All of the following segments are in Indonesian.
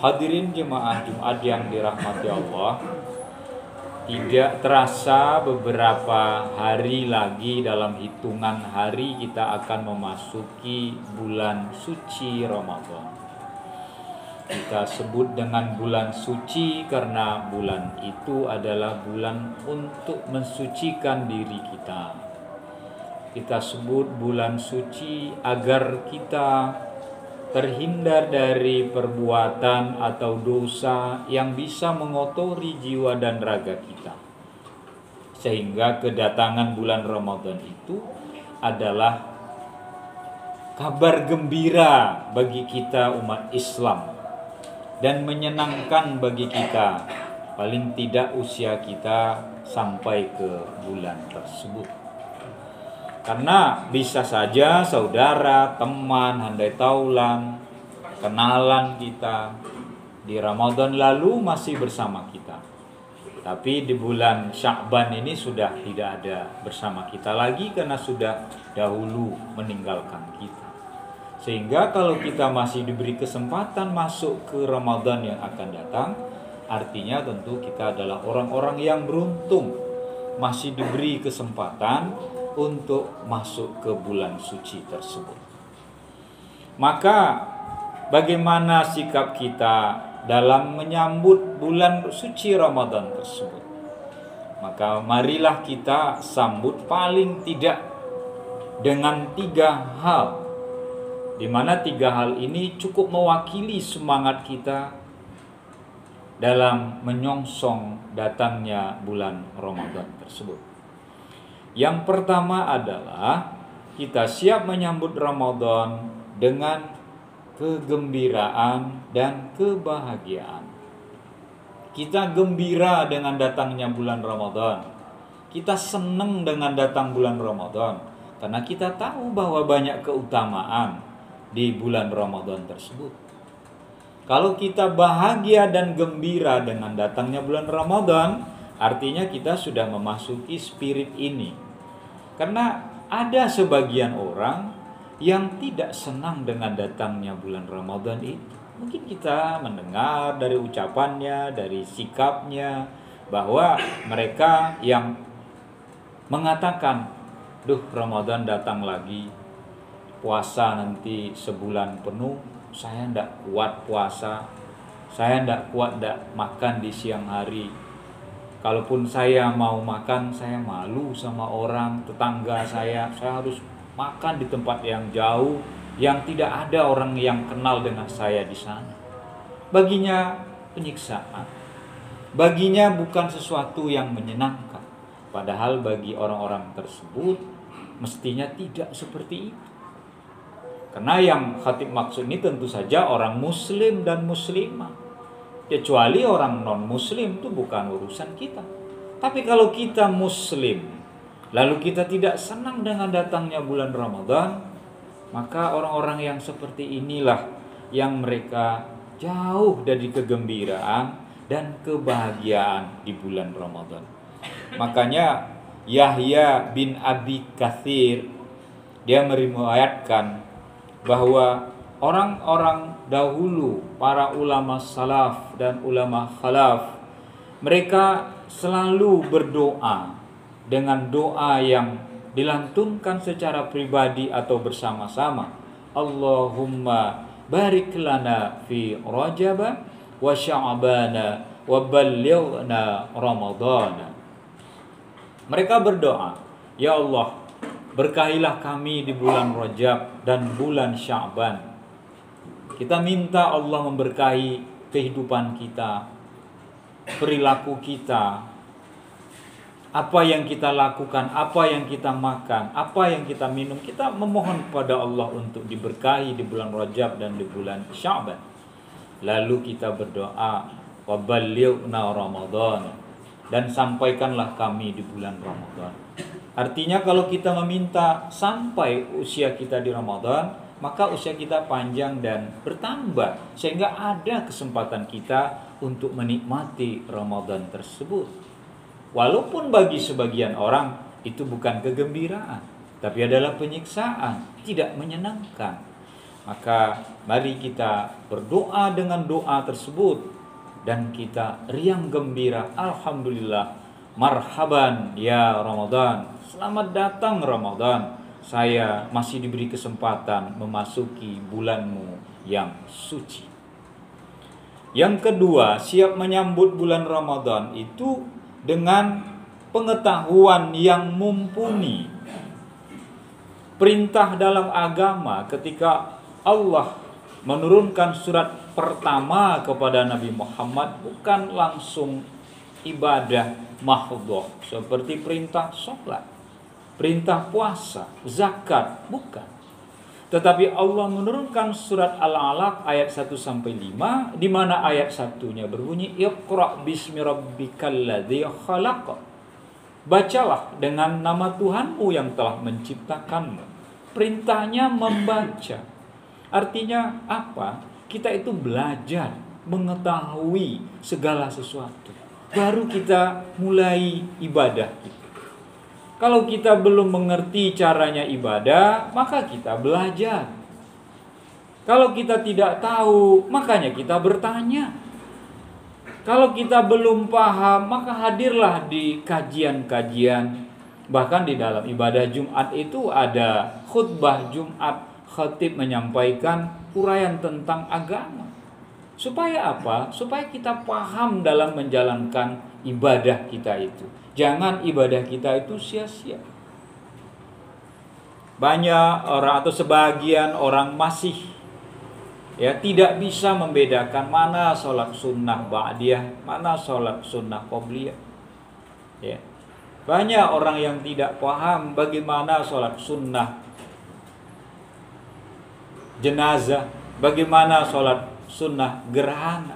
Hadirin jemaah Jumat yang dirahmati Allah, tidak terasa beberapa hari lagi dalam hitungan hari kita akan memasuki bulan suci Ramadan. Kita sebut dengan bulan suci karena bulan itu adalah bulan untuk mensucikan diri kita. Kita sebut bulan suci agar kita terhindar dari perbuatan atau dosa yang bisa mengotori jiwa dan raga kita. Sehingga kedatangan bulan Ramadan itu adalah kabar gembira bagi kita umat Islam dan menyenangkan bagi kita, paling tidak usia kita sampai ke bulan tersebut. Karena bisa saja saudara, teman, handai taulan, kenalan kita di Ramadan lalu masih bersama kita. Tapi di bulan Sya'ban ini sudah tidak ada bersama kita lagi karena sudah dahulu meninggalkan kita. Sehingga kalau kita masih diberi kesempatan masuk ke Ramadan yang akan datang, artinya tentu kita adalah orang-orang yang beruntung masih diberi kesempatan untuk masuk ke bulan suci tersebut. Maka bagaimana sikap kita dalam menyambut bulan suci Ramadan tersebut? Maka marilah kita sambut paling tidak dengan 3 hal, di mana 3 hal ini cukup mewakili semangat kita dalam menyongsong datangnya bulan Ramadan tersebut. Yang pertama adalah kita siap menyambut Ramadan dengan kegembiraan dan kebahagiaan. Kita gembira dengan datangnya bulan Ramadan. Kita senang dengan datang bulan Ramadan karena kita tahu bahwa banyak keutamaan di bulan Ramadan tersebut. Kalau kita bahagia dan gembira dengan datangnya bulan Ramadan, artinya kita sudah memasuki spirit ini. Karena ada sebagian orang yang tidak senang dengan datangnya bulan Ramadan itu. Mungkin kita mendengar dari ucapannya, dari sikapnya, bahwa mereka yang mengatakan, "Duh, Ramadan datang lagi, puasa nanti sebulan penuh, saya tidak kuat puasa, saya tidak kuat makan di siang hari. Kalaupun saya mau makan, saya malu sama orang, tetangga saya harus makan di tempat yang jauh, yang tidak ada orang yang kenal dengan saya di sana." Baginya penyiksaan, baginya bukan sesuatu yang menyenangkan. Padahal bagi orang-orang tersebut mestinya tidak seperti itu. Karena yang khatib maksud ini tentu saja orang muslim dan muslimah. Kecuali orang non-muslim itu bukan urusan kita. Tapi kalau kita muslim, lalu kita tidak senang dengan datangnya bulan Ramadan, maka orang-orang yang seperti inilah yang mereka jauh dari kegembiraan dan kebahagiaan di bulan Ramadan. Makanya Yahya bin Abi Katsir, dia meriwayatkan bahwa orang-orang dahulu, para ulama salaf dan ulama khalaf, mereka selalu berdoa dengan doa yang dilantunkan secara pribadi atau bersama-sama. Allahumma barik lana fi Rajab wa Sya'ban wa ballighna Ramadan. Mereka berdoa, "Ya Allah, berkahilah kami di bulan Rajab dan bulan Sya'ban." Kita minta Allah memberkahi kehidupan kita, perilaku kita, apa yang kita lakukan, apa yang kita makan, apa yang kita minum. Kita memohon kepada Allah untuk diberkahi di bulan Rajab dan di bulan Sya'ban. Lalu kita berdoa, "Wa ballighna Ramadan," dan sampaikanlah kami di bulan Ramadan. Artinya kalau kita meminta sampai usia kita di Ramadan, maka usia kita panjang dan bertambah, sehingga ada kesempatan kita untuk menikmati Ramadan tersebut. Walaupun bagi sebagian orang itu bukan kegembiraan, tapi adalah penyiksaan, tidak menyenangkan. Maka mari kita berdoa dengan doa tersebut dan kita riang gembira, alhamdulillah, marhaban ya Ramadan, selamat datang Ramadan, saya masih diberi kesempatan memasuki bulanmu yang suci. Yang kedua, siap menyambut bulan Ramadan itu dengan pengetahuan yang mumpuni. Perintah dalam agama ketika Allah menurunkan surat pertama kepada Nabi Muhammad bukan langsung ibadah mahdhah seperti perintah sholat, perintah puasa, zakat, bukan. Tetapi Allah menurunkan surat Al-Alaq ayat 1-5 di mana ayat 1-nya berbunyi Iqra bismi rabbikal ladzi khalaq. Bacalah dengan nama Tuhanmu yang telah menciptakanmu. Perintahnya membaca. Artinya apa? Kita itu belajar, mengetahui segala sesuatu. Baru kita mulai ibadah kita. Kalau kita belum mengerti caranya ibadah, maka kita belajar. Kalau kita tidak tahu, makanya kita bertanya. Kalau kita belum paham, maka hadirlah di kajian-kajian. Bahkan di dalam ibadah Jumat itu ada khutbah Jumat. Khatib menyampaikan uraian tentang agama. Supaya apa? Supaya kita paham dalam menjalankan ibadah kita itu. Jangan ibadah kita itu sia-sia. Banyak orang atau sebagian orang masih tidak bisa membedakan mana sholat sunnah ba'diyah, mana sholat sunnah qobliyah. Banyak orang yang tidak paham bagaimana sholat sunnah jenazah, bagaimana sholat sunnah gerhana.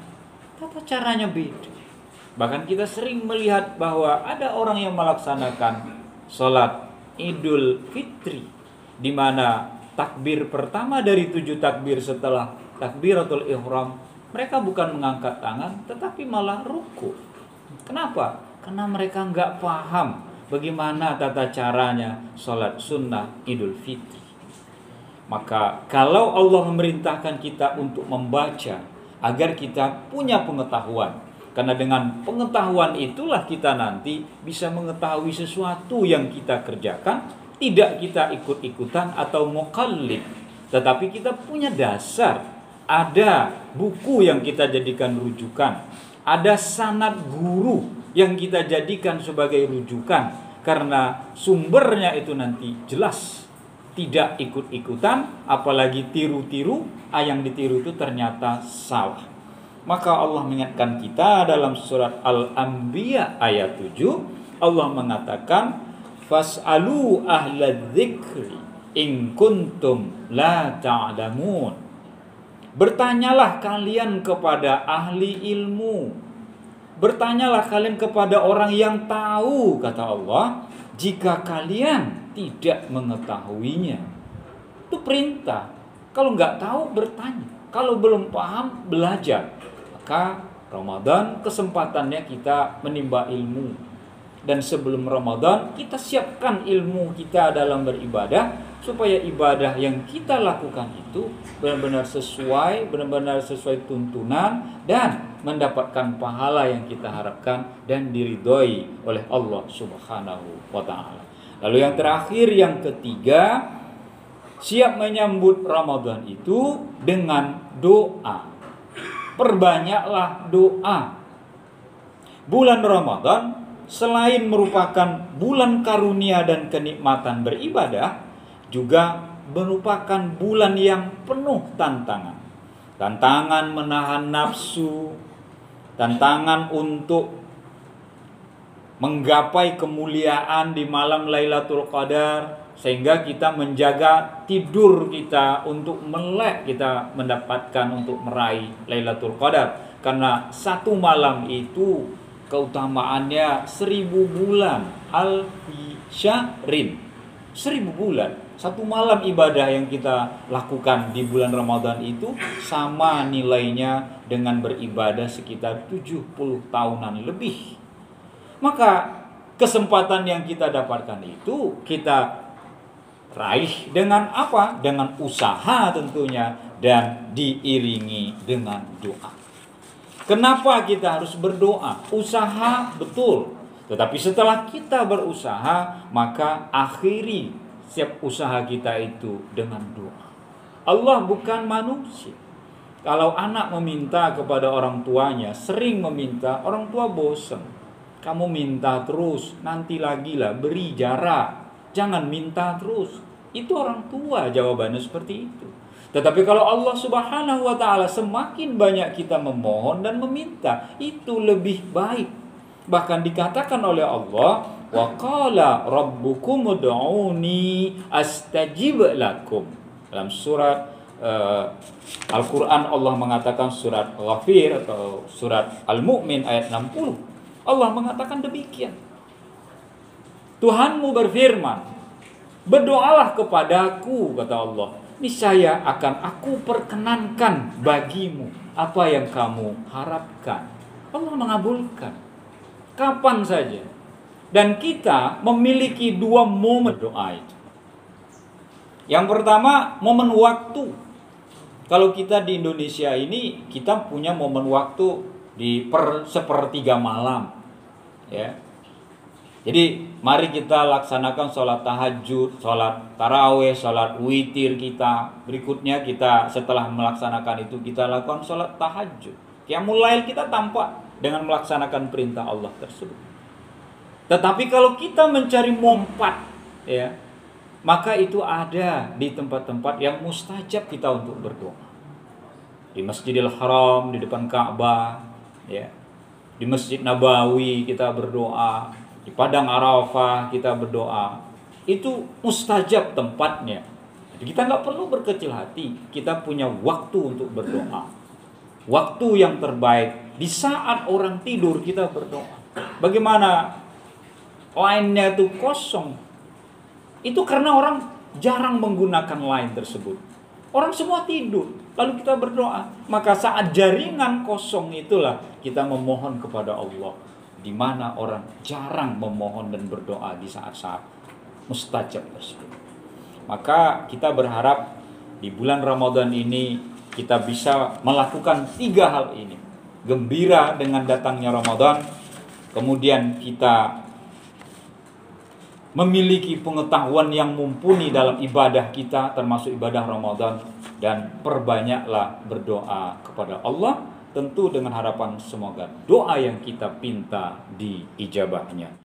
Tata caranya beda. Bahkan kita sering melihat bahwa ada orang yang melaksanakan sholat Idul Fitri, di mana takbir pertama dari 7 takbir setelah takbiratul ihram, mereka bukan mengangkat tangan, tetapi malah ruku. Kenapa? Karena mereka nggak paham bagaimana tata caranya sholat sunnah Idul Fitri. Maka kalau Allah memerintahkan kita untuk membaca agar kita punya pengetahuan, karena dengan pengetahuan itulah kita nanti bisa mengetahui sesuatu yang kita kerjakan, tidak kita ikut-ikutan atau muqallid, tetapi kita punya dasar, ada buku yang kita jadikan rujukan, ada sanad guru yang kita jadikan sebagai rujukan, karena sumbernya itu nanti jelas. Tidak ikut-ikutan, apalagi tiru-tiru, yang ditiru itu ternyata salah. Maka Allah mengingatkan kita dalam surat Al-Anbiya ayat 7, Allah mengatakan, Fas'alu ahla dzikri in kuntum la ta'lamun. Bertanyalah kalian kepada ahli ilmu. Bertanyalah kalian kepada orang yang tahu, kata Allah, jika kalian tidak mengetahuinya. Itu perintah. Kalau nggak tahu bertanya, kalau belum paham belajar. Maka Ramadan kesempatannya kita menimba ilmu. Dan sebelum Ramadan kita siapkan ilmu kita dalam beribadah, supaya ibadah yang kita lakukan itu benar-benar sesuai tuntunan dan mendapatkan pahala yang kita harapkan dan diridhoi oleh Allah Subhanahu wa taala. Lalu yang terakhir, yang ketiga, siap menyambut Ramadan itu dengan doa. Perbanyaklah doa. Bulan Ramadan selain merupakan bulan karunia dan kenikmatan beribadah, juga merupakan bulan yang penuh tantangan. Tantangan menahan nafsu, tantangan untuk menggapai kemuliaan di malam Lailatul Qadar, sehingga kita menjaga tidur kita untuk melek kita mendapatkan untuk meraih Lailatul Qadar. Karena satu malam itu keutamaannya 1000 bulan, alfi syahrin, 1000 bulan. Satu malam ibadah yang kita lakukan di bulan Ramadan itu sama nilainya dengan beribadah sekitar 70 tahunan lebih. Maka kesempatan yang kita dapatkan itu kita Raih dengan apa? Dengan usaha tentunya, dan diiringi dengan doa. Kenapa kita harus berdoa? Usaha betul, tetapi setelah kita berusaha, maka akhiri setiap usaha kita itu dengan doa. Allah bukan manusia. Kalau anak meminta kepada orang tuanya, sering meminta, orang tua bosan. Kamu minta terus, nanti lagi lah, beri jarak. Jangan minta terus. Itu orang tua jawabannya seperti itu. Tetapi kalau Allah Subhanahu wa ta'ala, semakin banyak kita memohon dan meminta, itu lebih baik. Bahkan dikatakan oleh Allah, wa qala rabbukum ud'uni astajib lakum. Dalam surat Al-Quran Allah mengatakan, surat Ghafir atau surat Al-Mu'min ayat 60. Allah mengatakan demikian. Tuhanmu berfirman, berdoalah kepadaku, kata Allah, niscaya akan aku perkenankan bagimu apa yang kamu harapkan. Allah mengabulkan kapan saja. Dan kita memiliki dua momen doa itu. Yang pertama, momen waktu. Kalau kita di Indonesia ini, kita punya momen waktu di sepertiga malam, ya. Jadi mari kita laksanakan sholat tahajud, sholat taraweh, sholat witir kita. Berikutnya kita setelah melaksanakan itu, kita lakukan sholat tahajud. Qiyamul lail kita tampak dengan melaksanakan perintah Allah tersebut. Tetapi kalau kita mencari mompat, ya, maka itu ada di tempat-tempat yang mustajab kita untuk berdoa. Di Masjidil Haram, di depan Ka'bah, ya. Di Masjid Nabawi kita berdoa. Di Padang Arafah kita berdoa. Itu mustajab tempatnya. Jadi kita nggak perlu berkecil hati. Kita punya waktu untuk berdoa. Waktu yang terbaik di saat orang tidur kita berdoa. Bagaimana line-nya itu kosong? Itu karena orang jarang menggunakan line tersebut. Orang semua tidur, lalu kita berdoa. Maka saat jaringan kosong itulah kita memohon kepada Allah. Di mana orang jarang memohon dan berdoa di saat-saat mustajab tersebut. Maka kita berharap di bulan Ramadan ini kita bisa melakukan 3 hal ini. Gembira dengan datangnya Ramadan, kemudian kita memiliki pengetahuan yang mumpuni dalam ibadah kita, termasuk ibadah Ramadan, dan perbanyaklah berdoa kepada Allah, tentu dengan harapan semoga doa yang kita pinta diijabahnya.